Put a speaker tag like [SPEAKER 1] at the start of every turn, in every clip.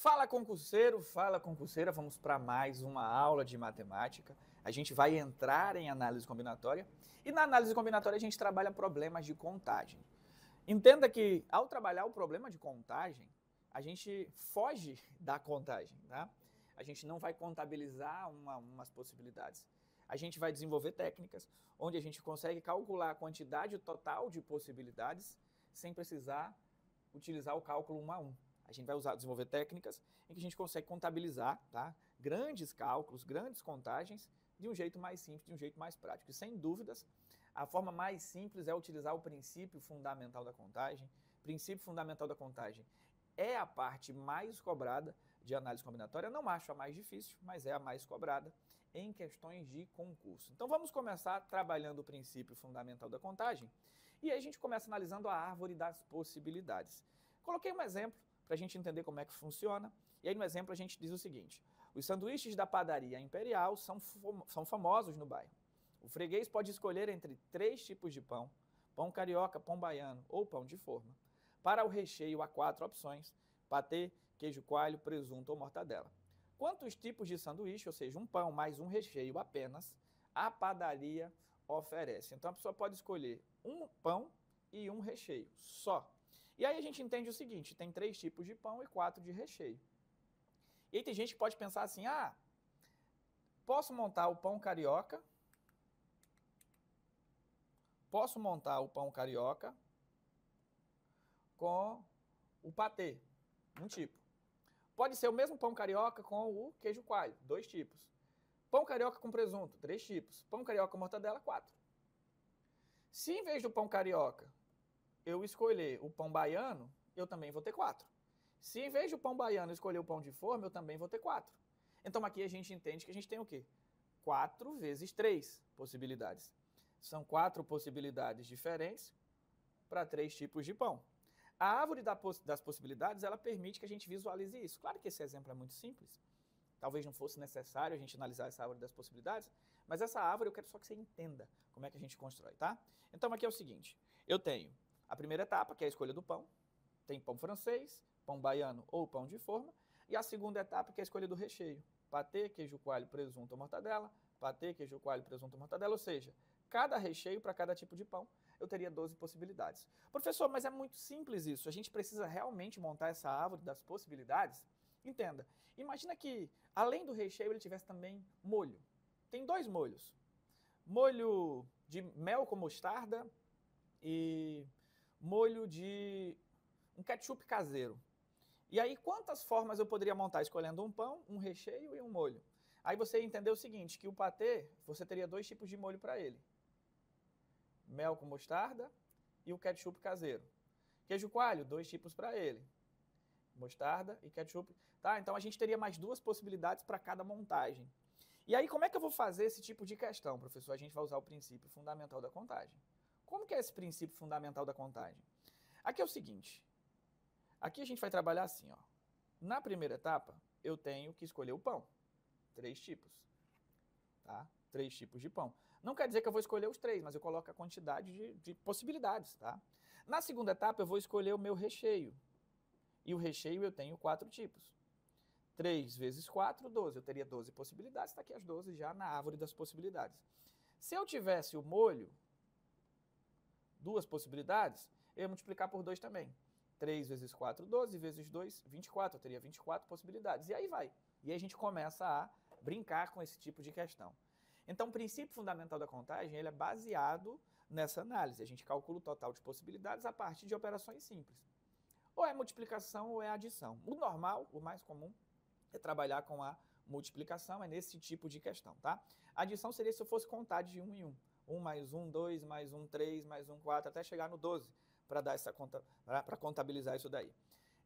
[SPEAKER 1] Fala concurseira, vamos para mais uma aula de matemática. A gente vai entrar em análise combinatória e na análise combinatória a gente trabalha problemas de contagem. Entenda que ao trabalhar o problema de contagem, a gente foge da contagem, tá? A gente não vai contabilizar umas possibilidades. A gente vai desenvolver técnicas onde a gente consegue calcular a quantidade total de possibilidades sem precisar utilizar o cálculo 1 a 1. A gente vai desenvolver técnicas em que a gente consegue contabilizar, tá, grandes cálculos, grandes contagens, de um jeito mais simples, de um jeito mais prático. E sem dúvidas, a forma mais simples é utilizar o princípio fundamental da contagem. O princípio fundamental da contagem é a parte mais cobrada de análise combinatória. Não acho a mais difícil, mas é a mais cobrada em questões de concurso. Então vamos começar trabalhando o princípio fundamental da contagem e aí a gente começa analisando a árvore das possibilidades. Coloquei um exemplo para a gente entender como é que funciona. E aí no exemplo a gente diz o seguinte: os sanduíches da padaria Imperial são famosos no bairro. O freguês pode escolher entre 3 tipos de pão: pão carioca, pão baiano ou pão de forma. Para o recheio há 4 opções: patê, queijo coalho, presunto ou mortadela. Quantos tipos de sanduíche, ou seja, um pão mais um recheio apenas, a padaria oferece? Então a pessoa pode escolher um pão e um recheio só. E aí a gente entende o seguinte: tem 3 tipos de pão e 4 de recheio. E aí tem gente que pode pensar assim: posso montar o pão carioca, com o patê, um tipo. Pode ser o mesmo pão carioca com o queijo coalho, 2 tipos. Pão carioca com presunto, 3 tipos. Pão carioca com mortadela, 4. Se em vez do pão carioca eu escolher o pão baiano, eu também vou ter 4. Se em vez do pão baiano eu escolher o pão de forma, eu também vou ter 4. Então aqui a gente entende que a gente tem o quê? 4 vezes 3 possibilidades. São 4 possibilidades diferentes para 3 tipos de pão. A árvore das possibilidades, ela permite que a gente visualize isso. Claro que esse exemplo é muito simples. Talvez não fosse necessário a gente analisar essa árvore das possibilidades, mas essa árvore eu quero só que você entenda como é que a gente constrói, tá? Então aqui é o seguinte: eu tenho a primeira etapa, que é a escolha do pão. Tem pão francês, pão baiano ou pão de forma. E a segunda etapa, que é a escolha do recheio: patê, queijo coalho, presunto ou mortadela. Patê, queijo coalho, presunto ou mortadela. Ou seja, cada recheio para cada tipo de pão, eu teria 12 possibilidades. Professor, mas é muito simples isso. A gente precisa realmente montar essa árvore das possibilidades? Entenda, imagina que além do recheio ele tivesse também molho. Tem 2 molhos. Molho de mel com mostarda e molho de um ketchup caseiro. E aí, quantas formas eu poderia montar escolhendo um pão, um recheio e um molho? Aí você entendeu o seguinte, que o patê, você teria 2 tipos de molho para ele: mel com mostarda e o ketchup caseiro. Queijo coalho, 2 tipos para ele: mostarda e ketchup. Tá? Então a gente teria mais 2 possibilidades para cada montagem. E aí, como é que eu vou fazer esse tipo de questão, professor? A gente vai usar o princípio fundamental da contagem. Como que é esse princípio fundamental da contagem? Aqui é o seguinte: aqui a gente vai trabalhar assim, ó. Na primeira etapa, eu tenho que escolher o pão. 3 tipos. Tá? 3 tipos de pão. Não quer dizer que eu vou escolher os 3, mas eu coloco a quantidade de possibilidades. Tá? Na segunda etapa, eu vou escolher o meu recheio. E o recheio eu tenho 4 tipos. 3 vezes 4, 12. Eu teria 12 possibilidades. Está aqui as 12 já na árvore das possibilidades. Se eu tivesse o molho, 2 possibilidades, eu ia multiplicar por 2 também. 3 vezes 4, 12, vezes 2, 24. Eu teria 24 possibilidades. E aí vai. E aí a gente começa a brincar com esse tipo de questão. Então, o princípio fundamental da contagem ele é baseado nessa análise. A gente calcula o total de possibilidades a partir de operações simples. Ou é multiplicação ou é adição. O normal, o mais comum, é trabalhar com a multiplicação, é nesse tipo de questão, tá? A adição seria se eu fosse contar de 1 em 1. 1 mais 1, 2, mais 1, 3, mais 1, 4, até chegar no 12, para dar essa conta, para contabilizar isso daí.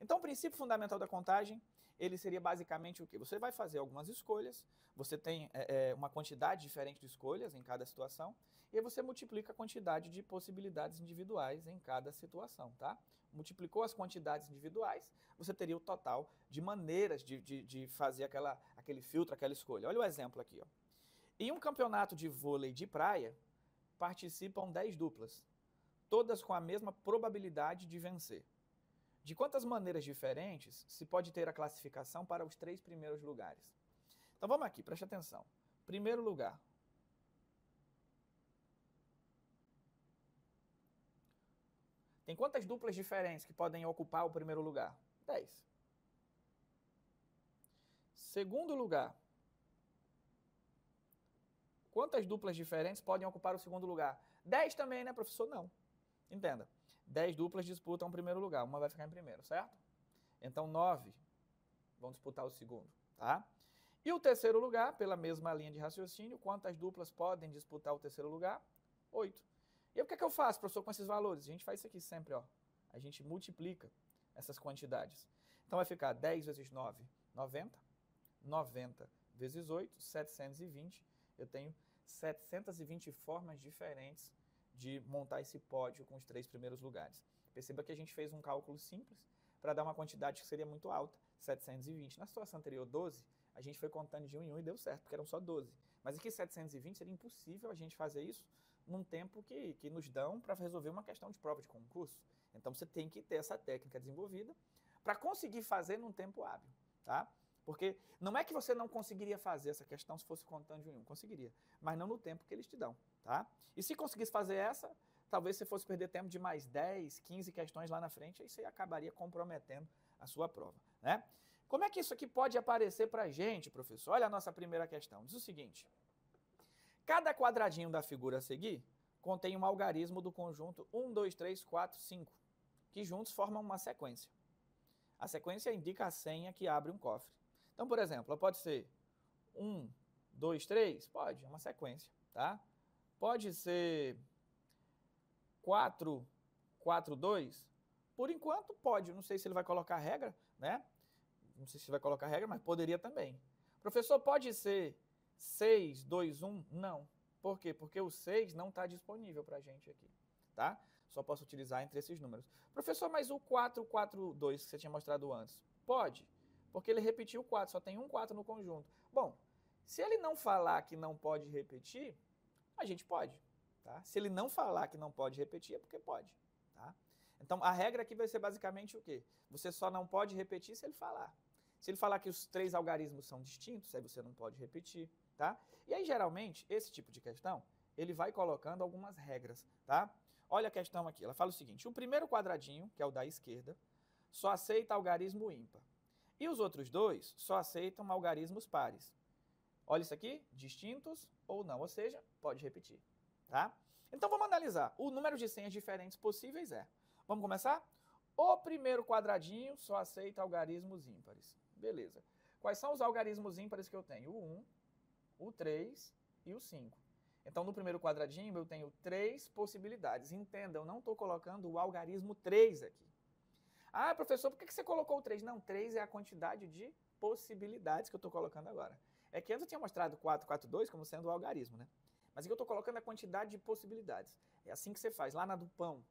[SPEAKER 1] Então, o princípio fundamental da contagem, ele seria basicamente o quê? Você vai fazer algumas escolhas, você tem uma quantidade diferente de escolhas em cada situação, e aí você multiplica a quantidade de possibilidades individuais em cada situação, tá? Multiplicou as quantidades individuais, você teria o total de maneiras de fazer aquele filtro, aquela escolha. Olha o exemplo aqui, ó. Em um campeonato de vôlei de praia, participam 10 duplas, todas com a mesma probabilidade de vencer. De quantas maneiras diferentes se pode ter a classificação para os 3 primeiros lugares? Então vamos aqui, preste atenção. Primeiro lugar. Tem quantas duplas diferentes que podem ocupar o primeiro lugar? 10. Segundo lugar. Quantas duplas diferentes podem ocupar o segundo lugar? 10 também, né, professor? Não. Entenda. 10 duplas disputam o primeiro lugar. Uma vai ficar em primeiro, certo? Então, 9 vão disputar o segundo, tá? E o terceiro lugar, pela mesma linha de raciocínio, quantas duplas podem disputar o terceiro lugar? 8. E aí, o que é que eu faço, professor, com esses valores? A gente faz isso aqui sempre, ó. A gente multiplica essas quantidades. Então, vai ficar 10 vezes 9, 90. 90 vezes 8, 720. Eu tenho 720 formas diferentes de montar esse pódio com os 3 primeiros lugares. Perceba que a gente fez um cálculo simples para dar uma quantidade que seria muito alta, 720. Na situação anterior, 12, a gente foi contando de 1 em 1 e deu certo, porque eram só 12. Mas aqui 720 seria impossível a gente fazer isso num tempo que nos dão para resolver uma questão de prova de concurso. Então você tem que ter essa técnica desenvolvida para conseguir fazer num tempo hábil, tá? Porque não é que você não conseguiria fazer essa questão se fosse contando de 1 em 1, conseguiria, mas não no tempo que eles te dão, tá? E se conseguisse fazer essa, talvez você fosse perder tempo de mais 10, 15 questões lá na frente, aí você acabaria comprometendo a sua prova, né? Como é que isso aqui pode aparecer para a gente, professor? Olha a nossa primeira questão, diz o seguinte: cada quadradinho da figura a seguir contém um algarismo do conjunto 1, 2, 3, 4, 5, que juntos formam uma sequência. A sequência indica a senha que abre um cofre. Então, por exemplo, pode ser 1, 2, 3? Pode, é uma sequência, tá? Pode ser 4, 4, 2? Por enquanto, pode. Não sei se ele vai colocar regra, né? Não sei se vai colocar regra, mas poderia também. Professor, pode ser 6, 2, 1? Não. Por quê? Porque o 6 não está disponível para a gente aqui, tá? Só posso utilizar entre esses números. Professor, mas o 4, 4, 2 que você tinha mostrado antes? Pode. Porque ele repetiu o 4, só tem um 4 no conjunto. Bom, se ele não falar que não pode repetir, a gente pode, tá? Se ele não falar que não pode repetir, é porque pode, tá? Então, a regra aqui vai ser basicamente o quê? Você só não pode repetir se ele falar. Se ele falar que os 3 algarismos são distintos, aí você não pode repetir, tá? E aí, geralmente, esse tipo de questão, ele vai colocando algumas regras, tá? Olha a questão aqui, ela fala o seguinte: o primeiro quadradinho, que é o da esquerda, só aceita algarismo ímpar. E os outros 2 só aceitam algarismos pares. Olha isso aqui, distintos ou não, ou seja, pode repetir, tá? Então vamos analisar. O número de senhas diferentes possíveis é... Vamos começar? O primeiro quadradinho só aceita algarismos ímpares. Beleza. Quais são os algarismos ímpares que eu tenho? O 1, o 3 e o 5. Então no primeiro quadradinho eu tenho 3 possibilidades. Entenda, eu não estou colocando o algarismo 3 aqui. Ah, professor, por que você colocou o 3? Não, 3 é a quantidade de possibilidades que eu estou colocando agora. É que antes eu tinha mostrado 4, 4, 2 como sendo o algarismo, né? Mas aqui eu estou colocando a quantidade de possibilidades. É assim que você faz. Lá na do pão,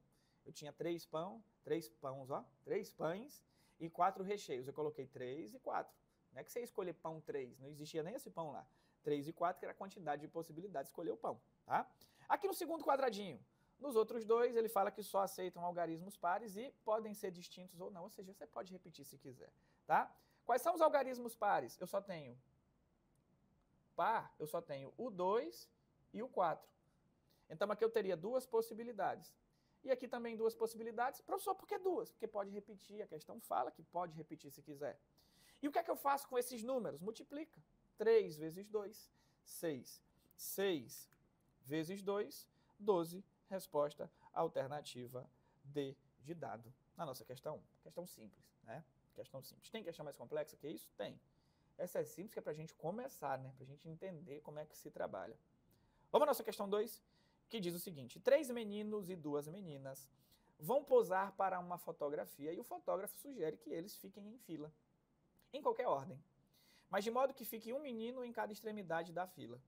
[SPEAKER 1] eu tinha 3 pães e 4 recheios. Eu coloquei 3 e 4. Não é que você ia escolher pão 3, não existia nem esse pão lá. 3 e 4, que era a quantidade de possibilidades de escolher o pão, tá? Aqui no segundo quadradinho, nos outros 2, ele fala que só aceitam algarismos pares e podem ser distintos ou não, ou seja, você pode repetir se quiser, tá? Quais são os algarismos pares? Eu só tenho par, eu só tenho o 2 e o 4. Então aqui eu teria 2 possibilidades. E aqui também 2 possibilidades. Professor, por que 2? Porque pode repetir, a questão fala que pode repetir se quiser. E o que é que eu faço com esses números? Multiplica. 3 vezes 2, 6. 6 vezes 2, 12. Resposta alternativa D de dado na nossa questão 1. Questão simples, né? Questão simples. Tem questão mais complexa que isso? Tem. Essa é simples, que é para a gente começar, né? Para a gente entender como é que se trabalha. Vamos à nossa questão 2, que diz o seguinte: 3 meninos e 2 meninas vão posar para uma fotografia e o fotógrafo sugere que eles fiquem em fila, em qualquer ordem, mas de modo que fique um menino em cada extremidade da fila.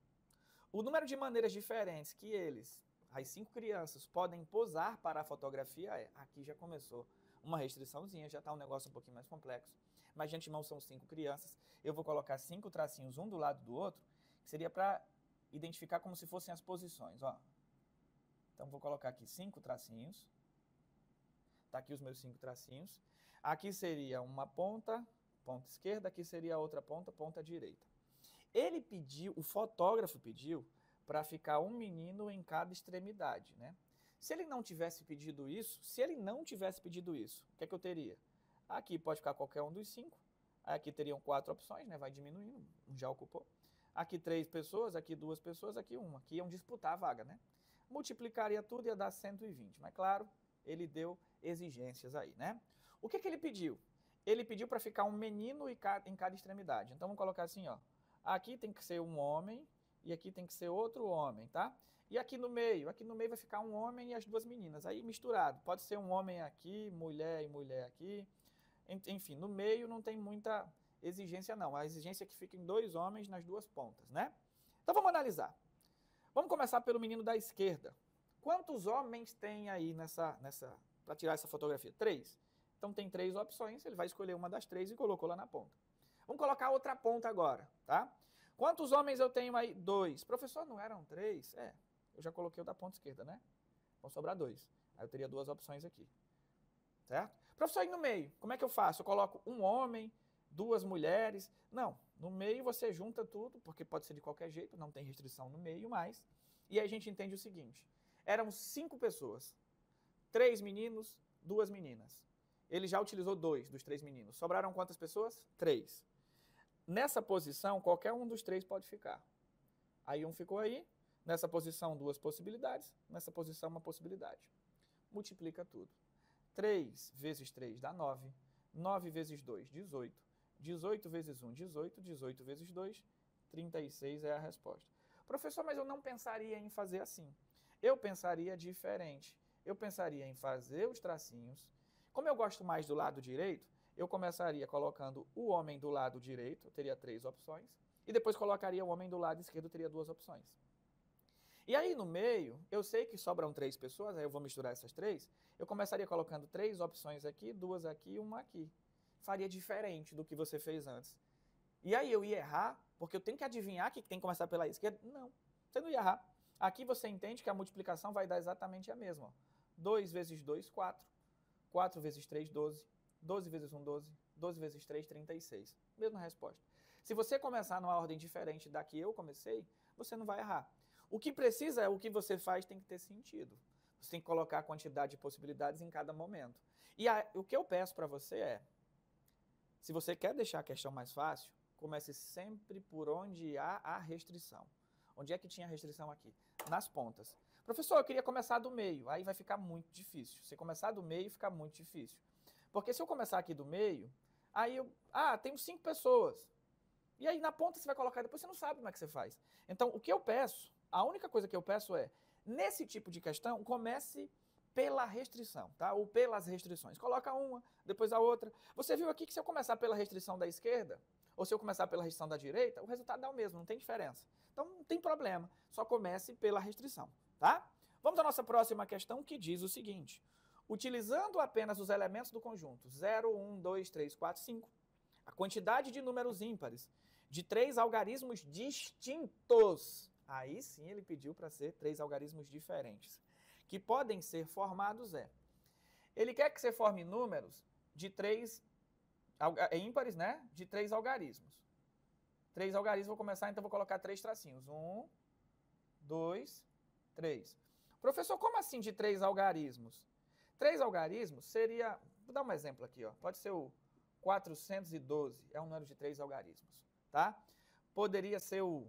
[SPEAKER 1] O número de maneiras diferentes que eles, as 5 crianças, podem posar para a fotografia aqui já começou uma restriçãozinha, já está um negócio um pouquinho mais complexo. Mas de antemão são 5 crianças, eu vou colocar 5 tracinhos um do lado do outro, que seria para identificar como se fossem as posições, ó. Então vou colocar aqui 5 tracinhos, tá aqui os meus 5 tracinhos. Aqui seria uma ponta, ponta esquerda, aqui seria a outra ponta, ponta direita. Ele pediu, o fotógrafo pediu, para ficar um menino em cada extremidade, né? Se ele não tivesse pedido isso, o que é que eu teria? Aqui pode ficar qualquer um dos 5, aqui teriam 4 opções, né? Vai diminuindo, já ocupou. Aqui 3 pessoas, aqui 2 pessoas, aqui 1. Aqui iam disputar a vaga, né? Multiplicaria tudo e ia dar 120, mas claro, ele deu exigências aí, né? O que ele pediu? Ele pediu para ficar um menino em cada extremidade. Então vamos colocar assim, ó. Aqui tem que ser um homem e aqui tem que ser outro homem, tá? E aqui no meio vai ficar um homem e as 2 meninas, aí misturado. Pode ser um homem aqui, mulher e mulher aqui. Enfim, no meio não tem muita exigência não. A exigência é que fiquem 2 homens nas 2 pontas, né? Então vamos analisar. Vamos começar pelo menino da esquerda. Quantos homens tem aí para tirar essa fotografia? 3. Então tem 3 opções, ele vai escolher uma das 3 e colocou lá na ponta. Vamos colocar outra ponta agora, tá? Quantos homens eu tenho aí? 2. Professor, não eram 3? Eu já coloquei o da ponta esquerda, né? Vão sobrar 2. Aí eu teria 2 opções aqui, certo? Professor, aí no meio, como é que eu faço? Eu coloco um homem, 2 mulheres? Não, no meio você junta tudo, porque pode ser de qualquer jeito, não tem restrição no meio mais. E aí a gente entende o seguinte, eram 5 pessoas, 3 meninos, 2 meninas. Ele já utilizou 2 dos 3 meninos. Sobraram quantas pessoas? 3. Nessa posição, qualquer um dos 3 pode ficar. Aí um ficou aí, nessa posição 2 possibilidades, nessa posição uma possibilidade. Multiplica tudo. 3 vezes 3 dá 9, 9 vezes 2, 18, 18 vezes 1, 18, 18 vezes 2, 36 é a resposta. Professor, mas eu não pensaria em fazer assim. Eu pensaria diferente. Eu pensaria em fazer os tracinhos. Como eu gosto mais do lado direito, eu começaria colocando o homem do lado direito, eu teria 3 opções, e depois colocaria o homem do lado esquerdo, eu teria 2 opções. E aí no meio, eu sei que sobram 3 pessoas, aí eu vou misturar essas 3, eu começaria colocando 3 opções aqui, 2 aqui e 1 aqui. Faria diferente do que você fez antes. E aí eu ia errar, porque eu tenho que adivinhar que tem que começar pela esquerda? Não, você não ia errar. Aqui você entende que a multiplicação vai dar exatamente a mesma. Ó. 2 vezes 2, 4. 4 vezes 3, 12. 12 vezes 1, 12. 12 vezes 3, 36. Mesma resposta. Se você começar numa ordem diferente da que eu comecei, você não vai errar. O que precisa é o que você faz tem que ter sentido. Você tem que colocar a quantidade de possibilidades em cada momento. E o que eu peço para você é, se você quer deixar a questão mais fácil, comece sempre por onde há a restrição. Onde é que tinha a restrição aqui? Nas pontas. Professor, eu queria começar do meio. Aí vai ficar muito difícil. Se começar do meio, fica muito difícil. Porque se eu começar aqui do meio, aí eu... tenho 5 pessoas. E aí na ponta você vai colocar, depois você não sabe como é que você faz. Então, o que eu peço, a única coisa que eu peço é, nesse tipo de questão, comece pela restrição, tá? Ou pelas restrições. Coloca uma, depois a outra. Você viu aqui que se eu começar pela restrição da esquerda, ou se eu começar pela restrição da direita, o resultado dá o mesmo, não tem diferença. Então, não tem problema, só comece pela restrição, tá? Vamos à nossa próxima questão, que diz o seguinte. Utilizando apenas os elementos do conjunto 0, 1, 2, 3, 4, 5, a quantidade de números ímpares de 3 algarismos distintos, aí sim ele pediu para ser 3 algarismos diferentes, que podem ser formados ele quer que você forme números de 3 ímpares, né? De 3 algarismos. 3 algarismos, vou começar, então vou colocar 3 tracinhos. 1, 2, 3. Professor, como assim de 3 algarismos? 3 algarismos seria, vou dar um exemplo aqui, ó. Pode ser o 412, é um número de 3 algarismos, tá? Poderia ser o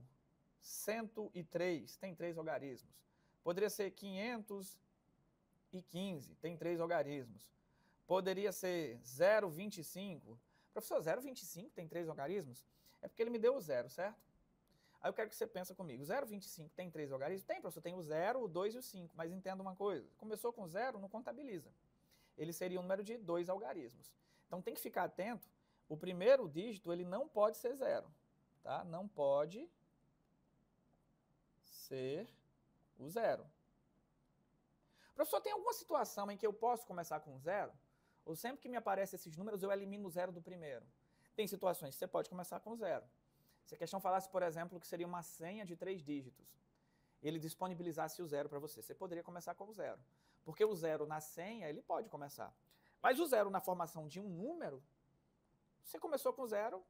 [SPEAKER 1] 103, tem 3 algarismos. Poderia ser 515, tem 3 algarismos. Poderia ser 0,25. Professor, 0,25 tem 3 algarismos? É porque ele me deu o 0, certo? Aí eu quero que você pense comigo. 0,25 tem 3 algarismos? Tem, professor. Tem o 0, o 2 e o 5. Mas entenda uma coisa. Começou com 0, não contabiliza. Ele seria um número de 2 algarismos. Então tem que ficar atento. O primeiro dígito, ele não pode ser 0. Tá? Não pode ser o 0. Professor, tem alguma situação em que eu posso começar com 0? Ou sempre que me aparecem esses números, eu elimino o 0 do primeiro? Tem situações que você pode começar com 0. Se a questão falasse, por exemplo, que seria uma senha de 3 dígitos, ele disponibilizasse o 0 para você, você poderia começar com o 0. Porque o 0 na senha, ele pode começar. Mas o zero na formação de um número, você começou com zero,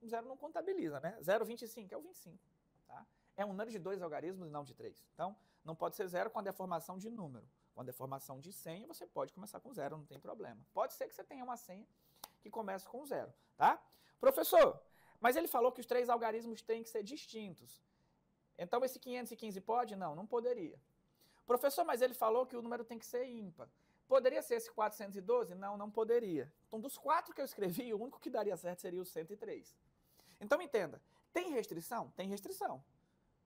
[SPEAKER 1] o zero não contabiliza, né? 0,25 é o 25, tá? É um número de 2 algarismos e não de 3. Então, não pode ser zero quando é formação de número. Quando é formação de senha, você pode começar com zero, não tem problema. Pode ser que você tenha uma senha que comece com zero, tá? Professor, mas ele falou que os 3 algarismos têm que ser distintos. Então, esse 515 pode? Não, não poderia. Professor, mas ele falou que o número tem que ser ímpar. Poderia ser esse 412? Não, não poderia. Então, dos 4 que eu escrevi, o único que daria certo seria o 103. Então, entenda, tem restrição? Tem restrição.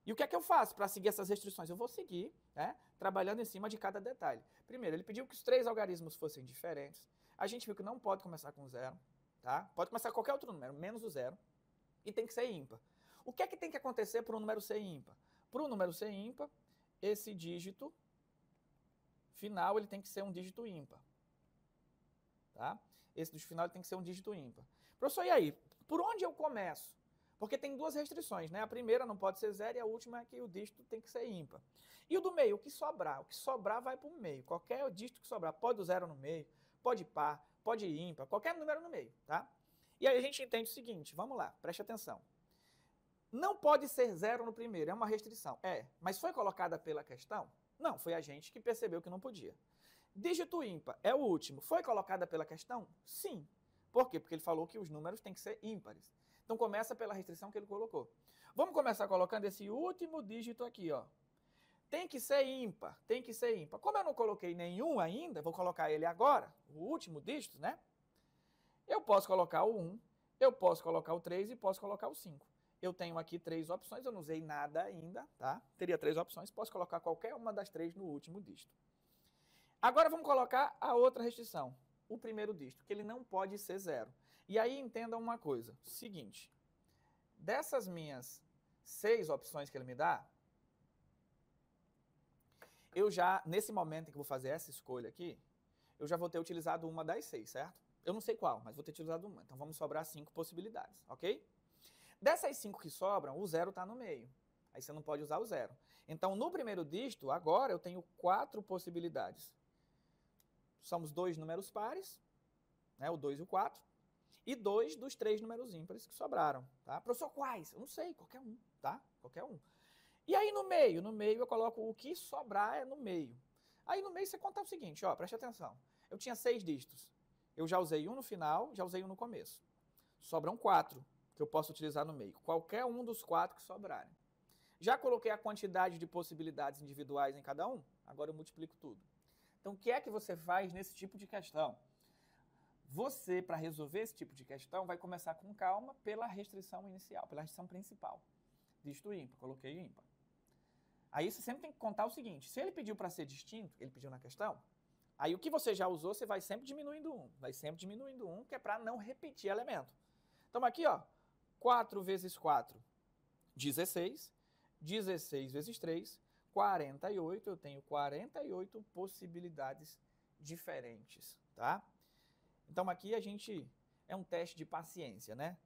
[SPEAKER 1] E o que é que eu faço para seguir essas restrições? Eu vou seguir, né, trabalhando em cima de cada detalhe. Primeiro, ele pediu que os 3 algarismos fossem diferentes. A gente viu que não pode começar com zero, tá? Pode começar com qualquer outro número, menos o zero. E tem que ser ímpar. O que é que tem que acontecer para o número ser ímpar? Para o número ser ímpar, esse dígito final ele tem que ser um dígito ímpar. Tá? Esse dígito final ele tem que ser um dígito ímpar. Professor, e aí? Por onde eu começo? Porque tem 2 restrições, né? A primeira não pode ser zero e a última é que o dígito tem que ser ímpar. E o do meio, o que sobrar? O que sobrar vai para o meio. Qualquer dígito que sobrar, pode o zero no meio, pode par, pode ímpar, qualquer número no meio, tá? E aí a gente entende o seguinte, vamos lá, preste atenção. Não pode ser zero no primeiro, é uma restrição. É, mas foi colocada pela questão? Não, foi a gente que percebeu que não podia. Dígito ímpar é o último. Foi colocada pela questão? Sim. Por quê? Porque ele falou que os números têm que ser ímpares. Então começa pela restrição que ele colocou. Vamos começar colocando esse último dígito aqui, ó. Tem que ser ímpar, tem que ser ímpar. Como eu não coloquei nenhum ainda, vou colocar ele agora, o último dígito, né? Eu posso colocar o 1, eu posso colocar o 3 e posso colocar o 5. Eu tenho aqui 3 opções, eu não usei nada ainda, tá? Teria 3 opções, posso colocar qualquer uma das 3 no último dígito. Agora vamos colocar a outra restrição, o primeiro dígito, que ele não pode ser zero. E aí entendam uma coisa, seguinte, dessas minhas 6 opções que ele me dá, eu já, nesse momento em que eu vou fazer essa escolha aqui, eu já vou ter utilizado uma das 6, certo? Eu não sei qual, mas vou ter utilizado uma. Então vamos sobrar 5 possibilidades, ok? Dessas 5 que sobram, o zero está no meio. Aí você não pode usar o zero. Então, no primeiro dígito, agora eu tenho 4 possibilidades. Somos 2 números pares, né, o 2 e o 4, e 2 dos 3 números ímpares que sobraram. Tá? Professor, quais? Eu não sei, qualquer um, tá? Qualquer um. E aí no meio eu coloco o que sobrar é no meio. Aí no meio você conta o seguinte, ó, preste atenção. Eu tinha 6 dígitos. Eu já usei um no final, já usei um no começo. Sobram 4 que eu posso utilizar no meio. Qualquer um dos 4 que sobrarem. Já coloquei a quantidade de possibilidades individuais em cada um, agora eu multiplico tudo. Então, o que é que você faz nesse tipo de questão? Você, para resolver esse tipo de questão, vai começar com calma pela restrição inicial, pela restrição principal. Dígito ímpar, coloquei ímpar. Aí você sempre tem que contar o seguinte, se ele pediu para ser distinto, ele pediu na questão, aí o que você já usou, você vai sempre diminuindo um, que é para não repetir elemento. Então aqui, ó, 4 vezes 4, 16, 16 vezes 3, 48, eu tenho 48 possibilidades diferentes, tá? Então aqui a gente, é um teste de paciência, né?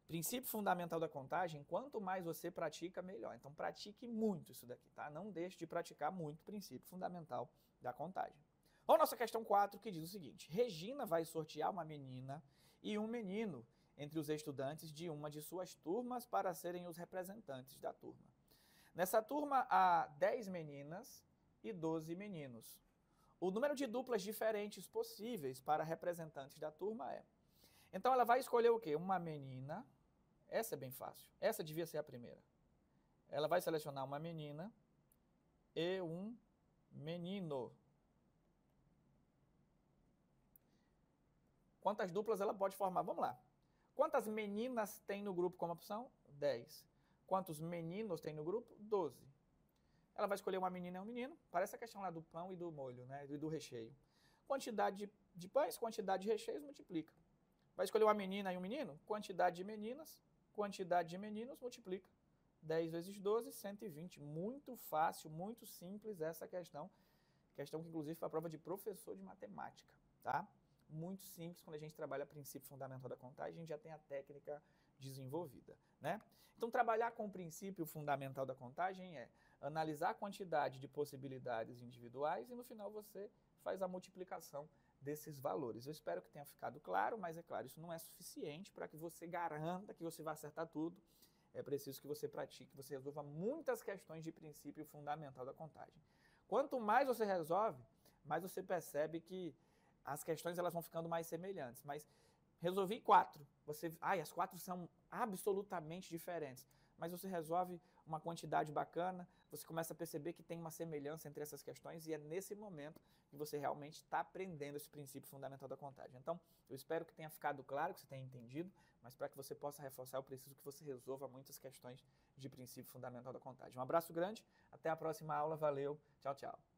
[SPEAKER 1] Princípio fundamental da contagem, quanto mais você pratica, melhor. Então pratique muito isso daqui, tá? Não deixe de praticar muito o princípio fundamental da contagem. Vamos à nossa questão 4, que diz o seguinte. Regina vai sortear uma menina e um menino entre os estudantes de uma de suas turmas para serem os representantes da turma. Nessa turma há 10 meninas e 12 meninos. O número de duplas diferentes possíveis para representantes da turma é... Então ela vai escolher o quê? Uma menina... Essa é bem fácil. Essa devia ser a primeira. Ela vai selecionar uma menina e um menino. Quantas duplas ela pode formar? Vamos lá. Quantas meninas tem no grupo como opção? 10. Quantos meninos tem no grupo? 12. Ela vai escolher uma menina e um menino. Parece a questão lá do pão e do molho, né? E do recheio. Quantidade de pães, quantidade de recheios, multiplica. Vai escolher uma menina e um menino? Quantidade de meninas, quantidade de meninos, multiplica. 10 vezes 12, 120. Muito fácil, muito simples essa questão. Questão que, inclusive, foi a prova de professor de matemática, tá? Muito simples, quando a gente trabalha princípio fundamental da contagem, a gente já tem a técnica desenvolvida, né? Então, trabalhar com o princípio fundamental da contagem é analisar a quantidade de possibilidades individuais e, no final, você faz a multiplicação desses valores. Eu espero que tenha ficado claro, mas é claro, isso não é suficiente para que você garanta que você vai acertar tudo. É preciso que você pratique, que você resolva muitas questões de princípio fundamental da contagem. Quanto mais você resolve, mais você percebe que as questões elas vão ficando mais semelhantes. Mas resolvi 4. As 4 são absolutamente diferentes. Mas você resolve uma quantidade bacana, você começa a perceber que tem uma semelhança entre essas questões e é nesse momento que você realmente está aprendendo esse princípio fundamental da contagem. Então, eu espero que tenha ficado claro, que você tenha entendido, mas para que você possa reforçar, eu preciso que você resolva muitas questões de princípio fundamental da contagem. Um abraço grande, até a próxima aula, valeu, tchau, tchau.